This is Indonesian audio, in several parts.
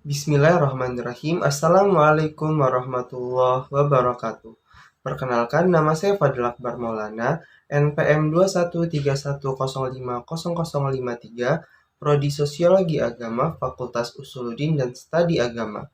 Bismillahirrahmanirrahim. Assalamualaikum warahmatullahi wabarakatuh. Perkenalkan, nama saya Fadil Akbar Maulana, NPM 21310500053, Prodi Sosiologi Agama, Fakultas Usuluddin dan Studi Agama.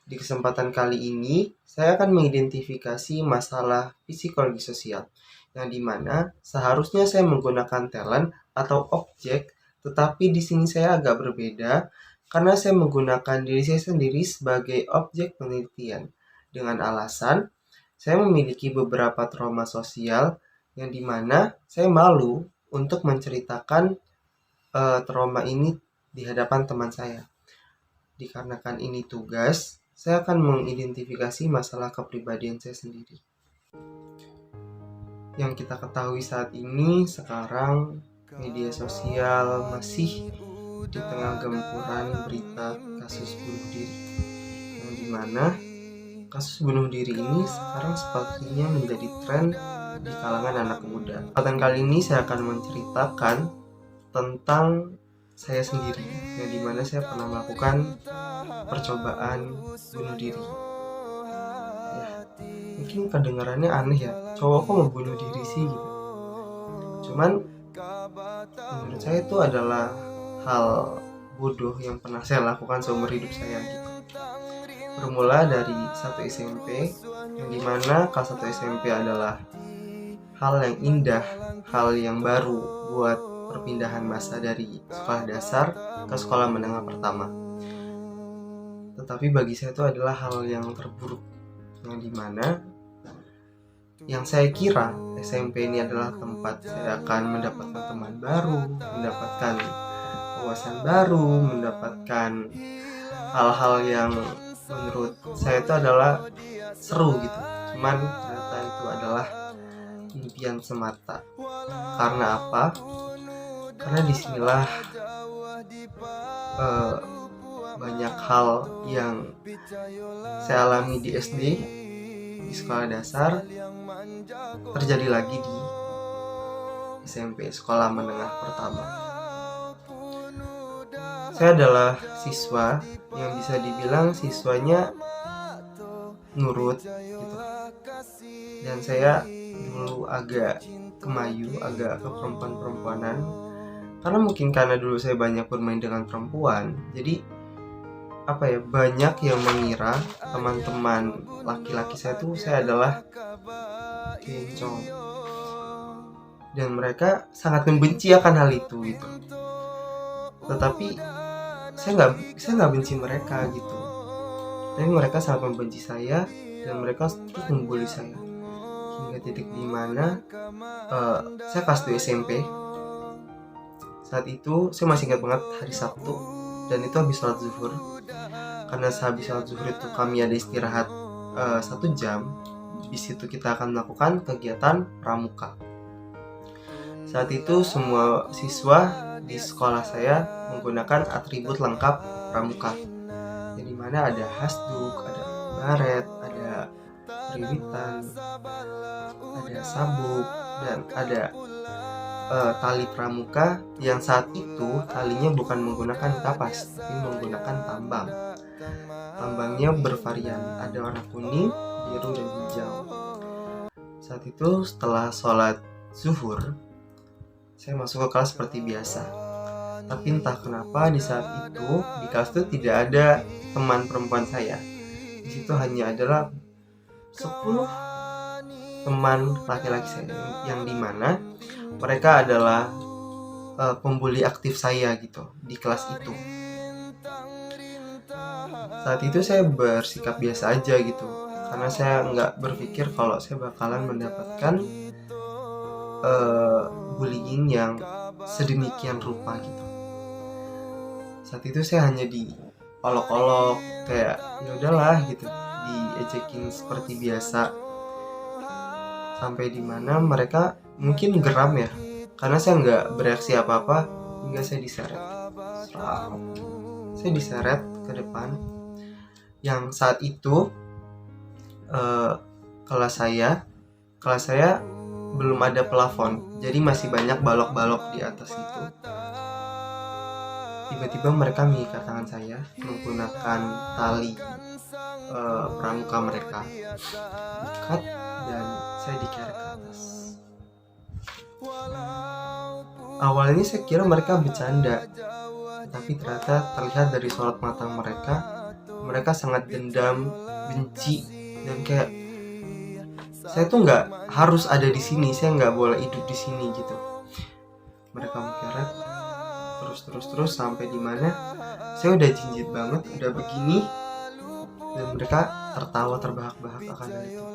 Di kesempatan kali ini, saya akan mengidentifikasi masalah psikologi sosial, yang dimana seharusnya saya menggunakan talent atau objek, tetapi di sini saya agak berbeda karena saya menggunakan diri saya sendiri sebagai objek penelitian dengan alasan saya memiliki beberapa trauma sosial yang dimana saya malu untuk menceritakan trauma ini di hadapan teman saya. Dikarenakan ini tugas, saya akan mengidentifikasi masalah kepribadian saya sendiri. Yang kita ketahui saat ini sekarang media sosial masih di tengah gempuran berita kasus bunuh diri, yang dimana kasus bunuh diri ini sekarang sepertinya menjadi tren di kalangan anak muda. Kesempatan kali ini saya akan menceritakan tentang saya sendiri, yang dimana saya pernah melakukan percobaan bunuh diri. Ya, mungkin kedengarannya aneh ya, cowok kok mau bunuh diri sih gitu. Cuman menurut saya itu adalah hal bodoh yang pernah saya lakukan seumur hidup saya gitu. Bermula dari 1 SMP, yang dimana kelas 1 SMP adalah hal yang indah, hal yang baru buat perpindahan masa dari sekolah dasar ke sekolah menengah pertama. Tetapi bagi saya itu adalah hal yang terburuk, yang dimana yang saya kira SMP ini adalah tempat saya akan mendapatkan teman baru, mendapatkan wawasan baru, mendapatkan hal-hal yang menurut saya itu adalah seru gitu. Cuman ternyata itu adalah impian semata. Karena apa? Karena disinilah banyak hal yang saya alami di SD, di sekolah dasar, terjadi lagi di SMP, sekolah menengah pertama. Saya adalah siswa yang bisa dibilang siswanya nurut gitu. Dan saya dulu agak kemayu, agak ke perempuan-perempuanan. Karena mungkin karena dulu saya banyak bermain dengan perempuan, jadi banyak yang mengira teman-teman laki-laki saya tuh saya adalah kencong. Dan mereka sangat membenci akan hal itu gitu. Tetapi saya nggak benci mereka gitu, tapi mereka sangat membenci saya dan mereka terus membuli saya hingga titik dimana saya kelas 2 SMP. Saat itu saya masih ingat banget hari Sabtu, dan itu habis sholat zuhur. Karena sehabis sholat zuhur itu kami ada istirahat 1 jam. Di situ kita akan melakukan kegiatan pramuka. Saat itu semua siswa di sekolah saya menggunakan atribut lengkap pramuka, yang dimana ada hasduk, ada baret, ada periwitan, ada sabuk, dan ada tali pramuka yang saat itu talinya bukan menggunakan kapas, tapi menggunakan tambang. Tambangnya bervarian, ada warna kuning, biru, dan hijau. Saat itu setelah sholat zuhur, saya masuk ke kelas seperti biasa. Tapi entah kenapa di saat itu di kelas itu tidak ada teman perempuan saya. Di situ hanya adalah 10 teman laki-laki saya, yang dimana mereka adalah pembuli aktif saya gitu di kelas itu. Saat itu saya bersikap biasa aja gitu, karena saya nggak berpikir kalau saya bakalan mendapatkan bullying yang sedemikian rupa gitu. Saat itu saya hanya diolok-olok, kayak ya udahlah gitu, diejekin seperti biasa. Sampai dimana mereka mungkin geram ya, karena saya nggak bereaksi apa-apa hingga saya diseret. Saya diseret ke depan, yang saat itu kelas saya belum ada plafon, jadi masih banyak balok-balok di atas itu. tiba-tiba mereka mengikat tangan saya menggunakan tali pramuka mereka, ikat, dan saya dikerek ke atas. Awalnya saya kira mereka bercanda, tapi ternyata terlihat dari sorot mata mereka sangat dendam, benci, dan kayak saya tuh nggak harus ada di sini, saya nggak boleh hidup di sini gitu. Mereka menkerek terus sampai di mana saya udah jinjit banget, udah begini, dan mereka tertawa terbahak-bahak akan hal itu.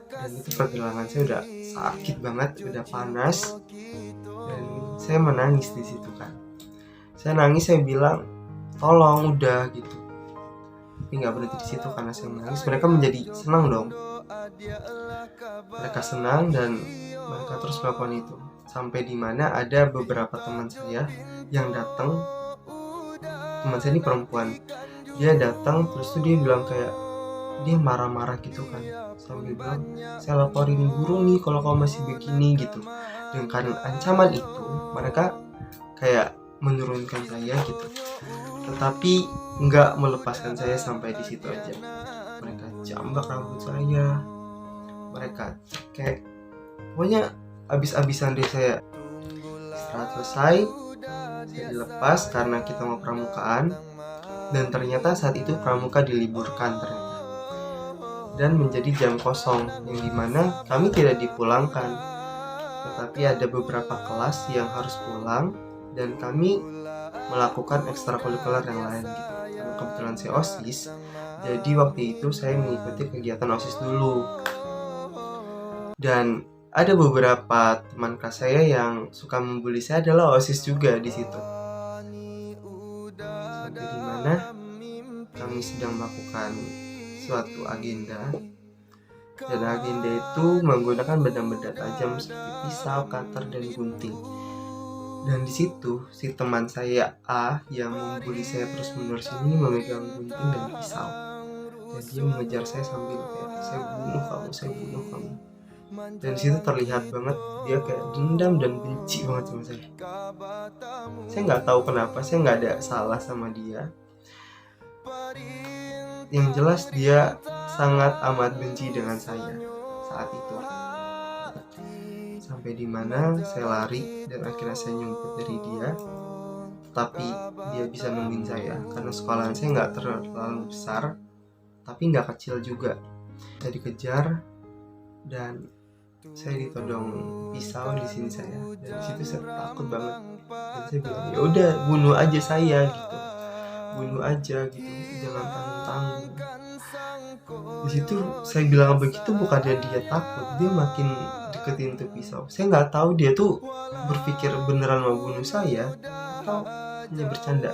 Dan itu pergelangan saya udah sakit banget, udah panas, dan saya menangis di situ kan. Saya nangis, saya bilang tolong udah gitu. Tapi nggak berhenti di situ karena saya menangis. Mereka menjadi senang dong. Mereka senang dan mereka terus melakukan itu. Sampai di mana ada beberapa teman saya yang datang. Teman saya ini perempuan. Dia datang terus tuh dia bilang kayak dia marah-marah gitu kan, sambil bilang saya laporin guru nih kalau kamu masih begini gitu. Dengan ancaman itu mereka kayak menurunkan saya gitu, tetapi nggak melepaskan saya sampai di situ aja. Mereka jambak rambut saya, mereka kayak pokoknya abis-abisan deh saya. Setelah selesai saya dilepas karena kita mau pramukaan, dan ternyata saat itu pramuka diliburkan ternyata, dan menjadi jam kosong yang dimana kami tidak dipulangkan, tetapi ada beberapa kelas yang harus pulang dan kami melakukan ekstrakurikuler yang lain gitu. Karena kebetulan saya OSIS, jadi waktu itu saya mengikuti kegiatan OSIS dulu. Dan ada beberapa teman kelas saya yang suka membuli saya adalah OSIS juga di situ. Sampai di mana kami sedang melakukan suatu agenda, dan agenda itu menggunakan benda-benda tajam seperti pisau, cutter, dan gunting. Dan di situ si teman saya A yang membuli saya terus-menerus ini memegang gunting dan pisau, dan dia mengejar saya sambil kayak saya bunuh kamu. Dan di situ terlihat banget dia kayak dendam dan benci banget sama saya. Saya nggak tahu kenapa, saya nggak ada salah sama dia. Yang jelas dia sangat amat benci dengan saya saat itu. Sampai di mana saya lari dan akhirnya saya nyumpet dari dia, tapi dia bisa nungguin saya karena sekolahan saya nggak terlalu besar, tapi nggak kecil juga. Saya dikejar dan saya ditodong pisau di sini saya, dan di situ saya takut banget. Dan saya bilang ya udah bunuh aja saya gitu, bunuh aja gitu, jangan tanggung-tanggung. Di situ saya bilang begitu bukannya dia takut, dia makin deketin tuh pisau. Saya nggak tahu dia tuh berpikir beneran mau bunuh saya atau hanya bercanda.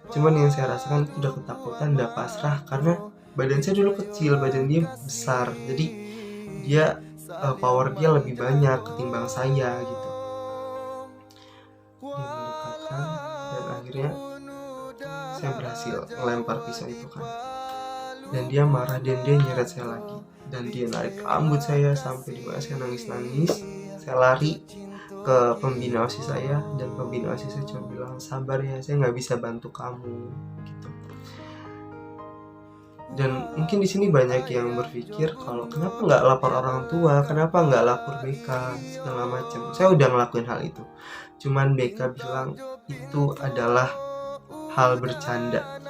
Cuman yang saya rasakan itu udah ketakutan, udah pasrah, karena badan saya dulu kecil, badan dia besar, jadi dia power dia lebih banyak ketimbang saya gitu. Dia mendekatkan dan akhirnya saya berhasil melempar pisau itu kan, dan dia marah dan dia nyeret saya lagi, dan dia narik rambut saya sampai di mana saya nangis. Saya lari ke pembina OSIS saya, dan pembina OSIS saya cuma bilang sabar ya, saya nggak bisa bantu kamu gitu. Dan mungkin di sini banyak yang berpikir kalau kenapa nggak lapor orang tua, kenapa nggak lapor BK segala macam. Saya udah ngelakuin hal itu, cuman BK bilang itu adalah hal bercanda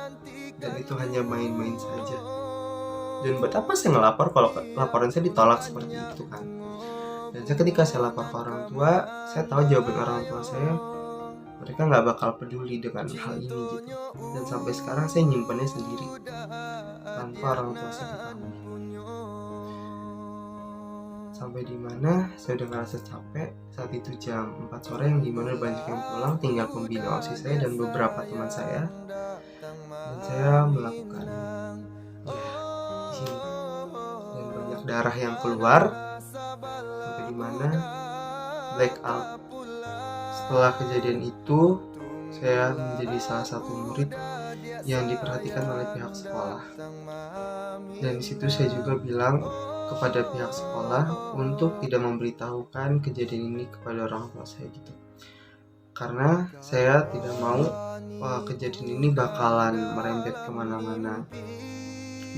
dan itu hanya main-main saja. Dan buat apa saya ngelapor kalau laporan saya ditolak seperti itu kan. Dan ketika saya lapor ke orang tua, saya tahu jawaban orang tua saya, mereka nggak bakal peduli dengan hal ini gitu. Dan sampai sekarang saya nyimpannya sendiri tanpa orang tua saya ketahui. Sampai di mana saya udah ngerasa capek. Saat itu jam 4 sore yang dimana banyak yang pulang, tinggal pembina OSIS saya dan beberapa teman saya. Dan saya melakukan di sini, dan banyak darah yang keluar. Sampai di mana blackout. Setelah kejadian itu, saya menjadi salah satu murid yang diperhatikan oleh pihak sekolah. Dan di situ saya juga bilang kepada pihak sekolah untuk tidak memberitahukan kejadian ini kepada orang tua saya gitu. karena saya tidak mau kejadian ini bakalan merembet kemana-mana.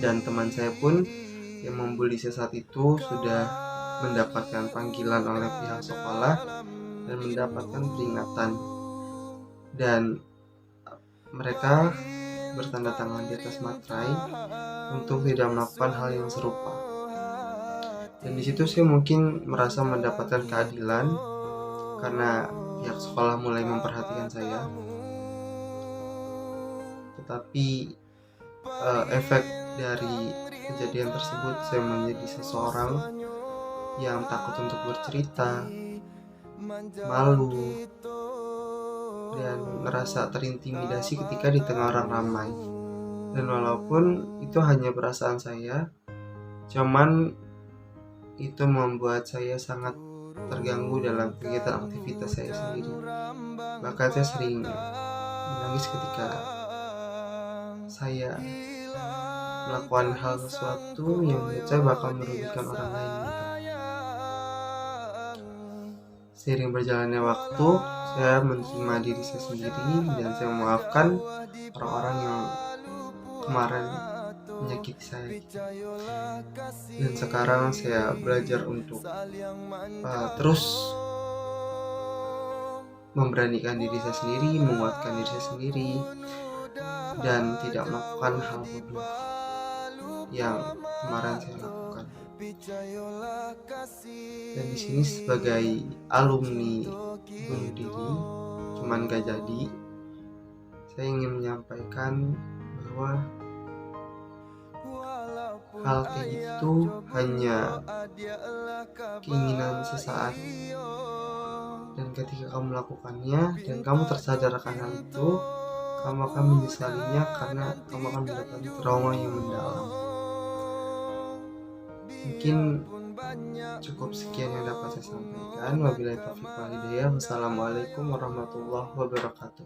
Dan teman saya pun yang membuli saya saat itu sudah mendapatkan panggilan oleh pihak sekolah dan mendapatkan peringatan, dan mereka bertanda tangan di atas materai untuk tidak melakukan hal yang serupa. Dan di situ saya mungkin merasa mendapatkan keadilan karena pihak sekolah mulai memperhatikan saya. Tetapi efek dari kejadian tersebut, saya menjadi seseorang yang takut untuk bercerita, malu, dan ngerasa terintimidasi ketika di tengah orang ramai. Dan walaupun itu hanya perasaan saya, cuman itu membuat saya sangat terganggu dalam kegiatan aktivitas saya sendiri. Bahkan saya sering menangis ketika saya melakukan hal sesuatu yang menurut saya bakal merugikan orang lain gitu. Seiring berjalannya waktu, saya menerima diri saya sendiri dan saya memaafkan orang-orang yang kemarin menyakiti saya gitu. Dan sekarang saya belajar untuk terus memberanikan diri saya sendiri, menguatkan diri saya sendiri, dan tidak melakukan hal bodoh yang kemarin saya lakukan. Dan di sini sebagai alumni bunuh diri, cuman gak jadi, saya ingin menyampaikan bahwa hal kayak gitu hanya keinginan sesaat, dan ketika kamu melakukannya dan kamu tersadar akan hal itu, kamu akan menyesalinya karena kamu akan mendapatkan trauma yang mendalam. Mungkin cukup sekian yang dapat saya sampaikan. Wabillahi taufiq wal hidayah. Wassalamualaikum warahmatullahi wabarakatuh.